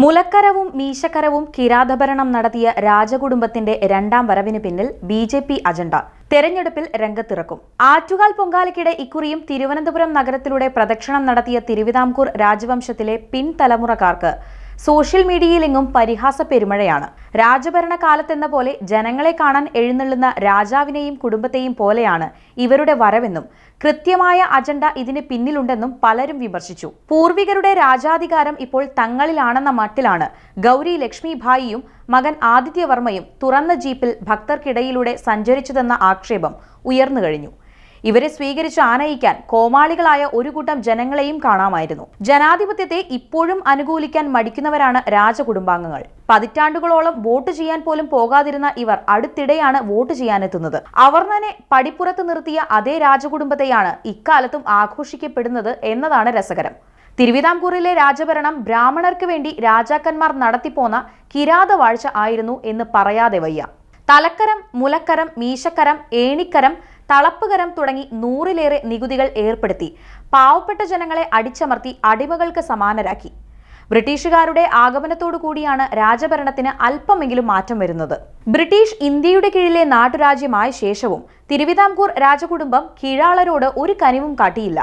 മുലക്കരവും മീശക്കരവും കിരാതഭരണം നടത്തിയ രാജകുടുംബത്തിന്റെ രണ്ടാം വരവിന് പിന്നിൽ ബി.ജെ.പി. അജണ്ട തെരഞ്ഞെടുപ്പിൽ രംഗത്തിറക്കും. ആറ്റുകാൽ പൊങ്കാലയ്ക്കിടെ ഇക്കുറിയും തിരുവനന്തപുരം നഗരത്തിലൂടെ പ്രദക്ഷിണം നടത്തിയ തിരുവിതാംകൂർ രാജവംശത്തിലെ പിൻതലമുറക്കാർക്ക് സോഷ്യൽ മീഡിയയിലെങ്ങും പരിഹാസ പെരുമഴയാണ്. രാജഭരണകാലത്തെന്ന പോലെ ജനങ്ങളെ കാണാൻ എഴുന്നള്ളുന്ന രാജാവിനെയും കുടുംബത്തെയും പോലെയാണ് ഇവരുടെ വരവെന്നും കൃത്യമായ അജണ്ട ഇതിന് പിന്നിലുണ്ടെന്നും പലരും വിമർശിച്ചു. പൂർവികരുടെ രാജാധികാരം ഇപ്പോൾ തങ്ങളിലാണെന്ന മട്ടിലാണ് ഗൗരി ലക്ഷ്മിഭായിയും മകൻ ആദിത്യവർമ്മയും തുറന്ന ജീപ്പിൽ ഭക്തർക്കിടയിലൂടെ സഞ്ചരിച്ചതെന്ന ആക്ഷേപം ഉയർന്നു കഴിഞ്ഞു. ഇവരെ സ്വീകരിച്ച് ആനയിക്കാൻ കോമാളികളായ ഒരു കൂട്ടം ജനങ്ങളെയും കാണാമായിരുന്നു. ജനാധിപത്യത്തെ ഇപ്പോഴും അനുകൂലിക്കാൻ മടിക്കുന്നവരാണ് രാജകുടുംബാംഗങ്ങൾ. പതിറ്റാണ്ടുകളോളം വോട്ട് ചെയ്യാൻ പോലും പോകാതിരുന്ന ഇവർ അടുത്തിടെയാണ് വോട്ട് ചെയ്യാനെത്തുന്നത്. അവർണ്ണനെ പടിപ്പുറത്ത് നിർത്തിയ അതേ രാജകുടുംബത്തെയാണ് ഇക്കാലത്തും ആഘോഷിക്കപ്പെടുന്നത് എന്നതാണ് രസകരം. തിരുവിതാംകൂറിലെ രാജഭരണം ബ്രാഹ്മണർക്ക് വേണ്ടി രാജാക്കന്മാർ നടത്തിപ്പോന്ന കിരാതവാഴ്ച ആയിരുന്നു എന്ന് പറയാതെ വയ്യ. തലക്കരം, മുലക്കരം, മീശക്കരം, ഏണിക്കരം, തളപ്പുകരം തുടങ്ങി 100-ലേറെ നികുതികൾ ഏർപ്പെടുത്തി പാവപ്പെട്ട ജനങ്ങളെ അടിച്ചമർത്തി അടിമകൾക്ക് സമാനരാക്കി. ബ്രിട്ടീഷുകാരുടെ ആഗമനത്തോടു കൂടിയാണ് രാജഭരണത്തിന് അല്പമെങ്കിലും മാറ്റം വരുന്നത്. ബ്രിട്ടീഷ് ഇന്ത്യയുടെ കീഴിലെ നാട്ടുരാജ്യമായ ശേഷവും തിരുവിതാംകൂർ രാജകുടുംബം കീഴാളരോട് ഒരു കനിവും കാട്ടിയില്ല.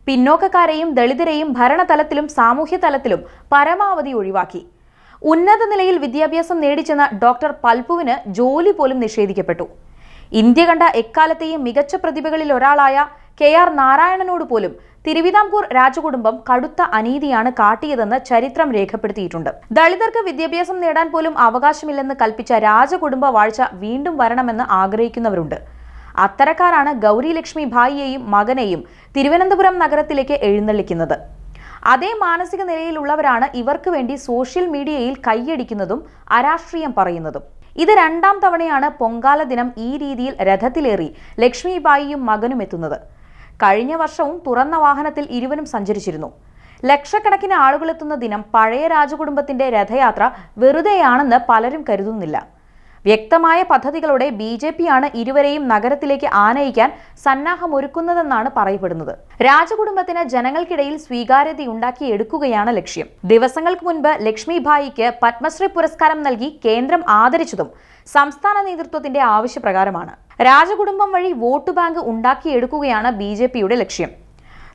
പിന്നോക്കക്കാരെയും ദളിതരെയും ഭരണതലത്തിലും സാമൂഹ്യ തലത്തിലും പരമാവധി ഒഴിവാക്കി. ഉന്നത നിലയിൽ വിദ്യാഭ്യാസം നേടിച്ചെന്ന ഡോക്ടർ പൽപുവിന് ജോലി പോലും നിഷേധിക്കപ്പെട്ടു. ഇന്ത്യ കണ്ട എക്കാലത്തെയും മികച്ച പ്രതിഭകളിൽ ഒരാളായ കെ.ആർ. നാരായണനോട് പോലും തിരുവിതാംകൂർ രാജകുടുംബം കടുത്ത അനീതിയാണ് കാട്ടിയതെന്ന് ചരിത്രം രേഖപ്പെടുത്തിയിട്ടുണ്ട്. ദളിതർക്ക് വിദ്യാഭ്യാസം നേടാൻ പോലും അവകാശമില്ലെന്ന് കൽപ്പിച്ച രാജകുടുംബ വാഴ്ച വീണ്ടും വരണമെന്ന് ആഗ്രഹിക്കുന്നവരുണ്ട്. അത്തരക്കാരാണ് ഗൗരി ലക്ഷ്മിഭായിയെയും മകനെയും തിരുവനന്തപുരം നഗരത്തിലേക്ക് എഴുന്നള്ളിക്കുന്നത്. അതേ മാനസിക നിലയിലുള്ളവരാണ് ഇവർക്ക് വേണ്ടി സോഷ്യൽ മീഡിയയിൽ കൈയടിക്കുന്നതും അരാഷ്ട്രീയം പറയുന്നതും. ഇത് രണ്ടാം തവണയാണ് പൊങ്കാല ദിനം ഈ രീതിയിൽ രഥത്തിലേറി ലക്ഷ്മിഭായിയും മകനും എത്തുന്നത്. കഴിഞ്ഞ വർഷവും തുറന്ന വാഹനത്തിൽ ഇരുവരും സഞ്ചരിച്ചിരുന്നു. ലക്ഷക്കണക്കിന് ആളുകളെത്തുന്ന ദിനം പഴയ രാജകുടുംബത്തിന്റെ രഥയാത്ര വെറുതെയാണെന്ന് പലരും കരുതുന്നില്ല. വ്യക്തമായ പദ്ധതികളോടെ ബി.ജെ.പി.യാണ് ഇരുവരെയും നഗരത്തിലേക്ക് ആനയിക്കാൻ സന്നാഹമൊരുക്കുന്നതെന്നാണ് പറയപ്പെടുന്നത്. രാജകുടുംബത്തിന് ജനങ്ങൾക്കിടയിൽ സ്വീകാര്യതയുണ്ടാക്കിയെടുക്കുകയാണ് ലക്ഷ്യം. ദിവസങ്ങൾക്ക് മുൻപ് ലക്ഷ്മിഭായിക്ക് പത്മശ്രീ പുരസ്കാരം നൽകി കേന്ദ്രം ആദരിച്ചതും സംസ്ഥാന നേതൃത്വത്തിന്റെ ആവശ്യപ്രകാരമാണ്. രാജകുടുംബം വഴി വോട്ട് ബാങ്ക് ഉണ്ടാക്കിയെടുക്കുകയാണ് ബി.ജെ.പിയുടെ ലക്ഷ്യം.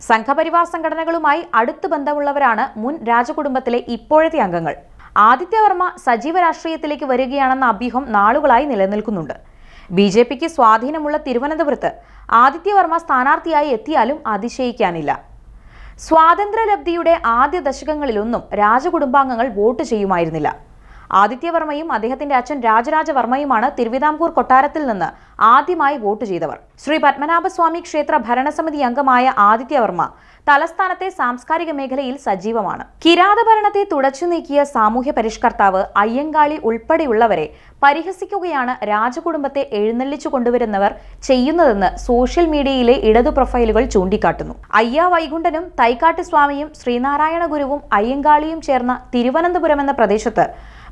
സംഘപരിവാർ സംഘടനകളുമായി അടുത്ത് ബന്ധമുള്ളവരാണ് മുൻ രാജകുടുംബത്തിലെ ഇപ്പോഴത്തെ അംഗങ്ങൾ. ആദിത്യവർമ്മ സജീവ രാഷ്ട്രീയത്തിലേക്ക് വരികയാണെന്ന അഭ്യൂഹം നാളുകളായി നിലനിൽക്കുന്നുണ്ട്. ബി.ജെ.പിക്ക് സ്വാധീനമുള്ള തിരുവനന്തപുരത്ത് ആദിത്യവർമ്മ സ്ഥാനാർത്ഥിയായി എത്തിയാലും അതിശയിക്കാനില്ല. സ്വാതന്ത്ര്യലബ്ധിയുടെ ആദ്യ ദശകങ്ങളിലൊന്നും രാജകുടുംബാംഗങ്ങൾ വോട്ട് ചെയ്യുമായിരുന്നില്ല. ആദിത്യവർമ്മയും അദ്ദേഹത്തിന്റെ അച്ഛൻ രാജരാജവർമ്മയുമാണ് തിരുവിതാംകൂർ കൊട്ടാരത്തിൽ നിന്ന് ആദ്യമായി വോട്ട് ചെയ്തവർ. ശ്രീ പത്മനാഭസ്വാമി ക്ഷേത്ര ഭരണസമിതി അംഗമായ ആദിത്യവർമ്മ തലസ്ഥാനത്തെ സാംസ്കാരിക മേഖലയിൽ സജീവമാണ്. കിരാതഭരണത്തെ തുടച്ചു നീക്കിയ സാമൂഹ്യ പരിഷ്കർത്താവ് അയ്യങ്കാളി ഉൾപ്പെടെയുള്ളവരെ പരിഹസിക്കുകയാണ് രാജകുടുംബത്തെ എഴുന്നള്ളിച്ചു കൊണ്ടുവരുന്നവർ ചെയ്യുന്നതെന്ന് സോഷ്യൽ മീഡിയയിലെ ഇടതു പ്രൊഫൈലുകൾ ചൂണ്ടിക്കാട്ടുന്നു. അയ്യ വൈകുണ്ഠനും തൈക്കാട്ട് സ്വാമിയും ശ്രീനാരായണ ഗുരുവും അയ്യങ്കാളിയും ചേർന്ന തിരുവനന്തപുരം എന്ന പ്രദേശത്ത്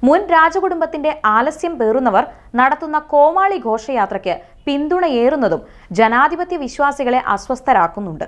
മുൻ രാജകുടുംബത്തിന്റെ ആലസ്യം പേറുന്നവർ നടത്തുന്ന കോമാളി ഘോഷയാത്രയ്ക്ക് പിന്തുണയേറുന്നതും ജനാധിപത്യ വിശ്വാസികളെ അസ്വസ്ഥരാക്കുന്നുണ്ട്.